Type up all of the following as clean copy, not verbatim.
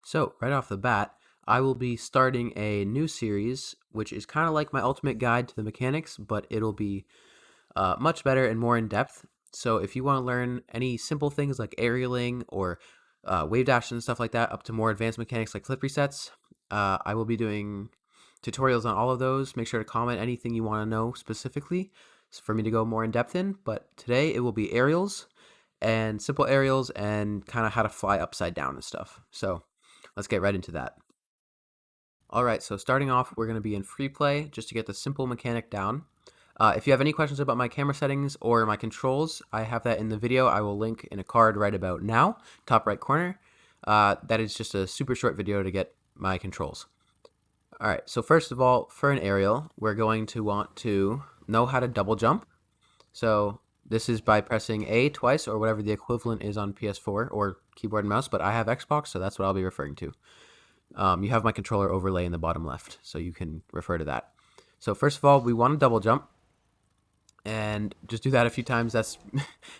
So, right off the bat, I will be starting a new series, which is kind of like my ultimate guide to the mechanics, but it'll be much better and more in depth. So, if you want to learn any simple things like aerialing or wave dash and stuff like that, up to more advanced mechanics like flip resets, I will be doing tutorials on all of those. Make sure to comment anything you want to know specifically for me to go more in depth in. But today it will be aerials and simple aerials and kind of how to fly upside down and stuff. So, let's get right into that. Alright, so starting off, we're going to be in free play just to get the simple mechanic down. If you have any questions about my camera settings or my controls, I have that in the video. I will link in a card right about now, top right corner. That is just a super short video to get my controls. Alright, so first of all, for an aerial, we're going to want to know how to double jump. So this is by pressing A twice or whatever the equivalent is on PS4 or keyboard and mouse, but I have Xbox, so that's what I'll be referring to. You have my controller overlay in the bottom left, so you can refer to that. So first of all, we want to double jump, and just do that a few times. That's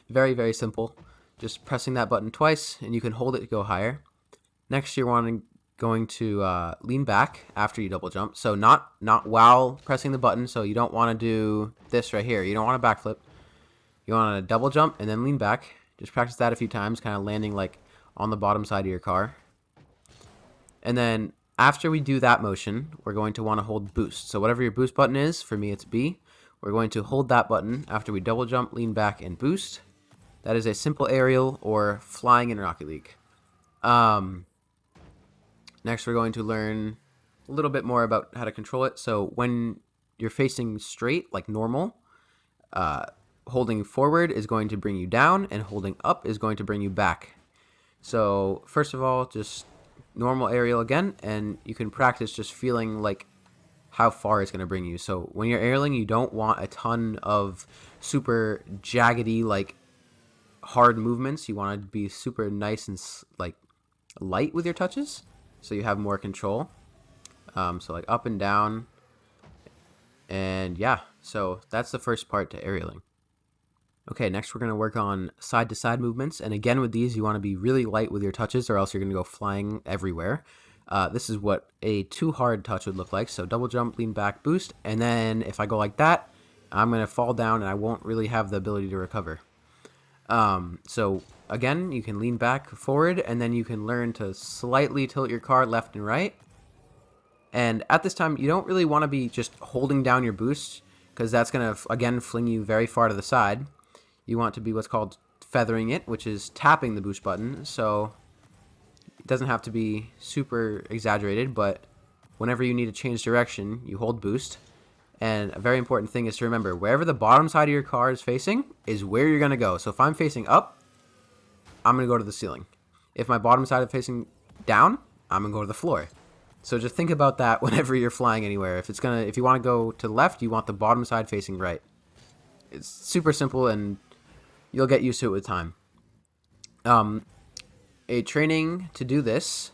very, very simple. Just pressing that button twice, and you can hold it to go higher. Next, you're going to lean back after you double jump. So not while pressing the button, so you don't want to do this right here. You don't want to backflip. You want to double jump and then lean back. Just practice that a few times, kind of landing like on the bottom side of your car. And then after we do that motion, we're going to want to hold boost. So whatever your boost button is, for me it's B. We're going to hold that button after we double jump, lean back, and boost. That is a simple aerial or flying in Rocket League. Next, we're going to learn a little bit more about how to control it. So when you're facing straight, like normal, holding forward is going to bring you down, and holding up is going to bring you back. So first of all, just normal aerial again, and you can practice just feeling like how far it's going to bring you. So when you're aerialing, you don't want a ton of super jaggedy, like hard movements. You want to be super nice and like light with your touches, so you have more control. So like up and down, and yeah, so that's the first part to aerialing. Okay, next we're going to work on side-to-side movements, and again with these you want to be really light with your touches or else you're going to go flying everywhere. This is what a too hard touch would look like, so double jump, lean back, boost, and then if I go like that, I'm going to fall down and I won't really have the ability to recover. So again, you can lean back forward, and then you can learn to slightly tilt your car left and right. And at this time, you don't really want to be just holding down your boost, because that's going to, again, fling you very far to the side. You want to be what's called feathering it, which is tapping the boost button. So it doesn't have to be super exaggerated, but whenever you need to change direction, you hold boost. And a very important thing is to remember, wherever the bottom side of your car is facing is where you're going to go. So if I'm facing up, I'm going to go to the ceiling. If my bottom side is facing down, I'm going to go to the floor. So just think about that whenever you're flying anywhere. If you want to go to the left, you want the bottom side facing right. It's super simple, and you'll get used to it with time. A training to do this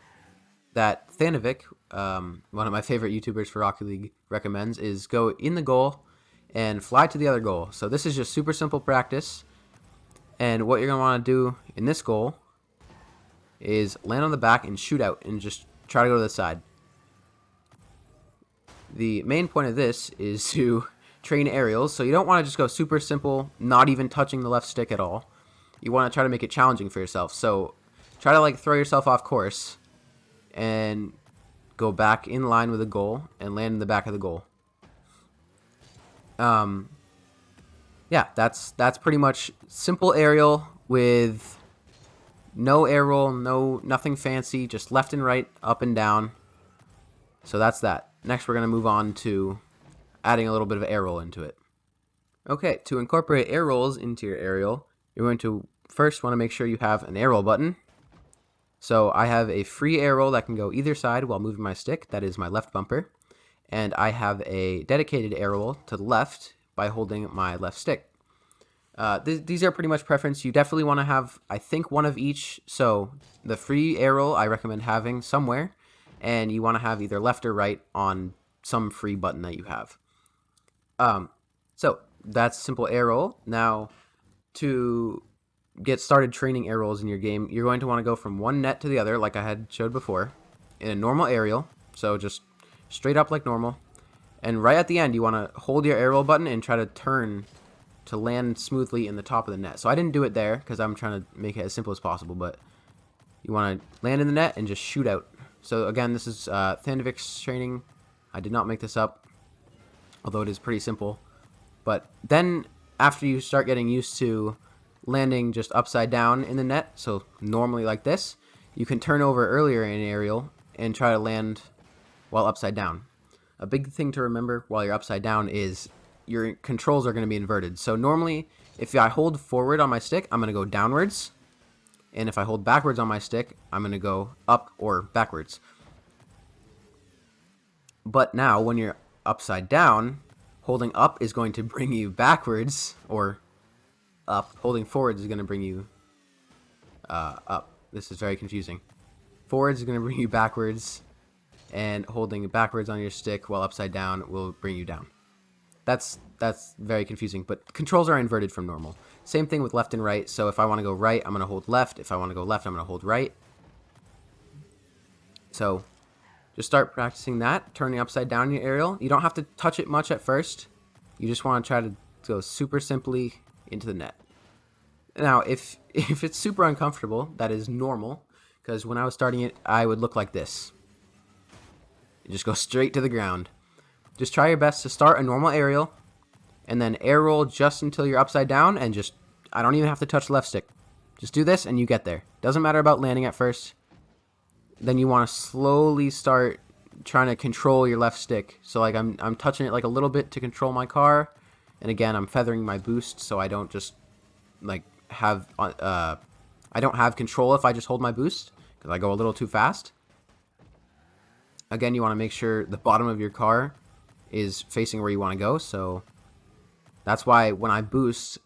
that Phanteks, one of my favorite YouTubers for Rocket League, recommends is go in the goal and fly to the other goal. So this is just super simple practice. And what you're going to want to do in this goal is land on the back and shoot out and just try to go to the side. The main point of this is to train aerials, so you don't want to just go super simple, not even touching the left stick at all. You want to try to make it challenging for yourself. So try to like throw yourself off course and go back in line with the goal and land in the back of the goal. Yeah, that's pretty much simple aerial with no air roll, nothing fancy, just left and right, up and down. So that's that. Next, we're going to move on to adding a little bit of air roll into it. Okay, to incorporate air rolls into your aerial, you're going to first want to make sure you have an air roll button. So I have a free air roll that can go either side while moving my stick. That is my left bumper. And I have a dedicated air roll to the left by holding my left stick. These are pretty much preference. You definitely want to have, I think, one of each. So the free air roll I recommend having somewhere, and you want to have either left or right on some free button that you have. So that's simple air roll. Now, to get started training air rolls in your game, you're going to want to go from one net to the other, like I had showed before, in a normal aerial. So just straight up like normal. And right at the end, you want to hold your air roll button and try to turn to land smoothly in the top of the net. So I didn't do it there because I'm trying to make it as simple as possible, but you want to land in the net and just shoot out. So again, this is Phanteks training. I did not make this up, although it is pretty simple. But then after you start getting used to landing just upside down in the net, so normally like this, you can turn over earlier in aerial and try to land while upside down. A big thing to remember while you're upside down is your controls are going to be inverted. So normally, if I hold forward on my stick, I'm going to go downwards. And if I hold backwards on my stick, I'm going to go up or backwards. But now, when you're upside down, holding up is going to bring you backwards, or up. Holding forwards is going to bring you up. This is very confusing. Forwards is going to bring you backwards, and holding backwards on your stick while upside down will bring you down. That's very confusing, but controls are inverted from normal. Same thing with left and right. So if I want to go right, I'm going to hold left. If I want to go left, I'm going to hold right. So just start practicing that, turning upside down your aerial. You don't have to touch it much at first. You just want to try to go super simply into the net. Now, if it's super uncomfortable, that is normal, because when I was starting it, I would look like this. You just go straight to the ground. Just try your best to start a normal aerial, and then air roll just until you're upside down, and just, I don't even have to touch the left stick. Just do this, and you get there. Doesn't matter about landing at first. Then you want to slowly start trying to control your left stick. So like I'm touching it like a little bit to control my car, and again I'm feathering my boost so I don't just like have I don't have control if I just hold my boost because I go a little too fast. Again, you want to make sure the bottom of your car is facing where you want to go. So that's why when I boost,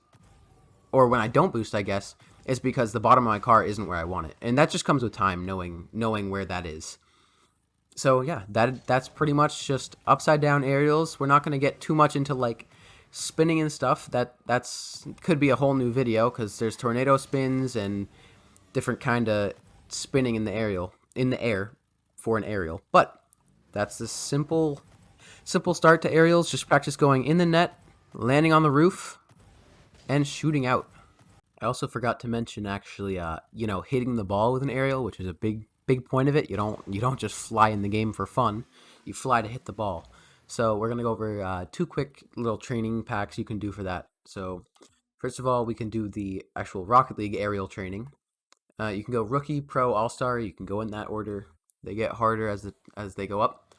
or when I don't boost, I guess, it's because the bottom of my car isn't where I want it. And that just comes with time, knowing where that is. So yeah, that's pretty much just upside down aerials. We're not going to get too much into like spinning and stuff. That's could be a whole new video because there's tornado spins and different kind of spinning in the air for an aerial. But that's the simple start to aerials. Just practice going in the net, landing on the roof, and shooting out. I also forgot to mention actually, hitting the ball with an aerial, which is a big point of it. You don't just fly in the game for fun. You fly to hit the ball. So we're gonna go over 2 quick little training packs you can do for that. So first of all, we can do the actual Rocket League aerial training. You can go Rookie, Pro, All-Star. You can go in that order. They get harder as they go up.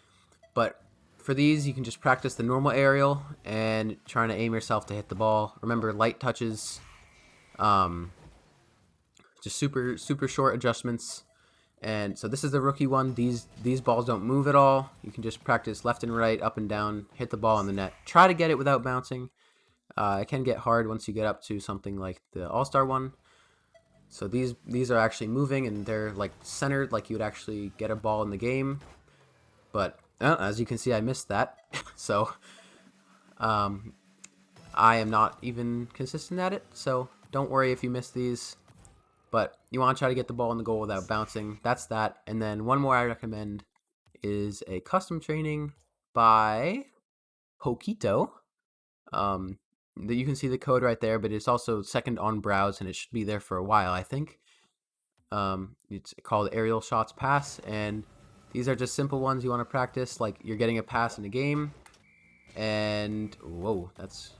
But for these, you can just practice the normal aerial and trying to aim yourself to hit the ball. Remember, light touches. Just super short adjustments. And so this is the rookie one. These balls don't move at all. You can just practice left and right, up and down, hit the ball in the net. Try to get it without bouncing. It can get hard once you get up to something like the All-Star one. So these are actually moving and they're like centered, like you would actually get a ball in the game. But as you can see, I missed that. So I am not even consistent at it. So don't worry if you miss these. But you want to try to get the ball in the goal without bouncing. That's that. And then one more I recommend is a custom training by Hokito. You can see the code right there, but it's also second on browse, and it should be there for a while, I think. It's called Aerial Shots Pass, and these are just simple ones you want to practice, like you're getting a pass in a game. And whoa, that's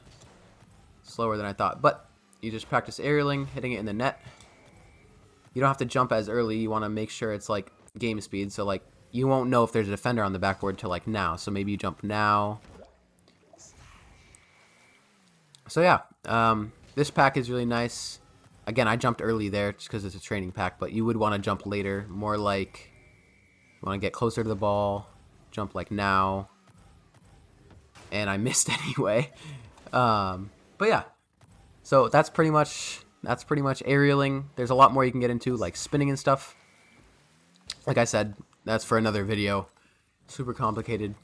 slower than I thought. But you just practice aerialing, hitting it in the net. You don't have to jump as early. You want to make sure it's like game speed. So like you won't know if there's a defender on the backboard till like now. So maybe you jump now. So yeah, this pack is really nice. Again, I jumped early there just because it's a training pack, but you would want to jump later. More like you want to get closer to the ball, jump like now. And I missed anyway. But yeah, so that's pretty much aerialing. There's a lot more you can get into, like spinning and stuff. Like I said, that's for another video. Super complicated.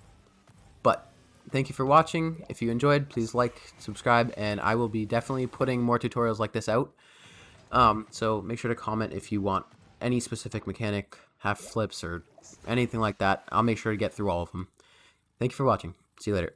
But thank you for watching. If you enjoyed, please like, subscribe, and I will be definitely putting more tutorials like this out. So make sure to comment if you want any specific mechanic, half flips, or anything like that. I'll make sure to get through all of them. Thank you for watching. See you later.